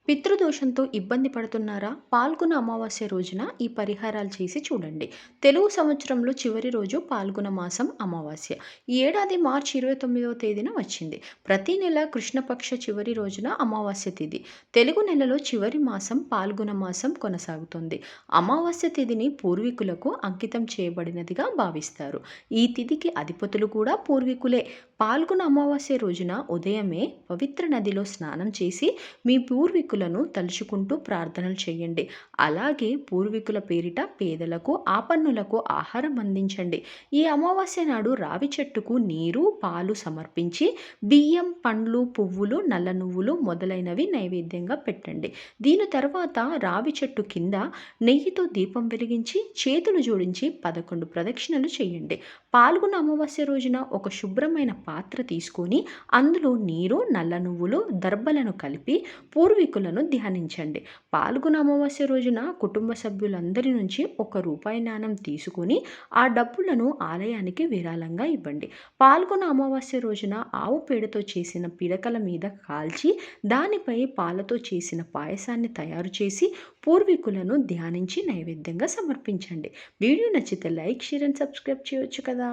పితృదోషంతో ఇబ్బంది పడుతున్నారా? పాల్గొన అమావాస్య రోజున ఈ పరిహారాలు చేసి చూడండి. తెలుగు సంవత్సరంలో చివరి రోజు పాల్గొన మాసం అమావాస్య. ఈ ఏడాది మార్చి 29వ తేదీన వచ్చింది. ప్రతి నెల కృష్ణపక్ష చివరి రోజున అమావాస్య తిథి. తెలుగు నెలలో చివరి మాసం పాల్గొన మాసం కొనసాగుతుంది. అమావాస్య తిథిని పూర్వీకులకు అంకితం చేయబడినదిగా భావిస్తారు. ఈ తిథికి అధిపతులు కూడా పూర్వీకులే. పాల్గొన అమావాస్య రోజున ఉదయమే పవిత్ర నదిలో స్నానం చేసి మీ పూర్వీకులను తలుచుకుంటూ ప్రార్థనలు చేయండి. అలాగే పూర్వీకుల పేరిట పేదలకు ఆపన్నులకు ఆహారం అందించండి. ఈ అమావాస్య నాడు రావి చెట్టుకు నీరు పాలు సమర్పించి బియ్యం పండ్లు పువ్వులు నల్ల నువ్వులు మొదలైనవి నైవేద్యంగా పెట్టండి. దీని తర్వాత రావి చెట్టు కింద నెయ్యితో దీపం వెలిగించి చేతులు జోడించి 11 ప్రదక్షిణలు చేయండి. పాల్గొన అమావాస్య రోజున ఒక శుభ్రమైన పాత్ర తీసుకొని అందులో నీరు నల్ల నువ్వులు దర్భలను కలిపి పూర్వీకులను ధ్యానించండి. పాల్గొన అమావాస్య రోజున కుటుంబ సభ్యులందరి నుంచి ₹1 నాణెం తీసుకొని ఆ డబ్బులను ఆలయానికి విరాళంగా ఇవ్వండి. పాల్గొన అమావాస్య రోజున ఆవు పేడతో చేసిన పిడకల మీద కాల్చి దానిపై పాలతో చేసిన పాయసాన్ని తయారు చేసి పూర్వీకులను ధ్యానించి నైవేద్యంగా సమర్పించండి. వీడియో నచ్చితే లైక్ షేర్ అండ్ సబ్స్క్రైబ్ చేయొచ్చు కదా.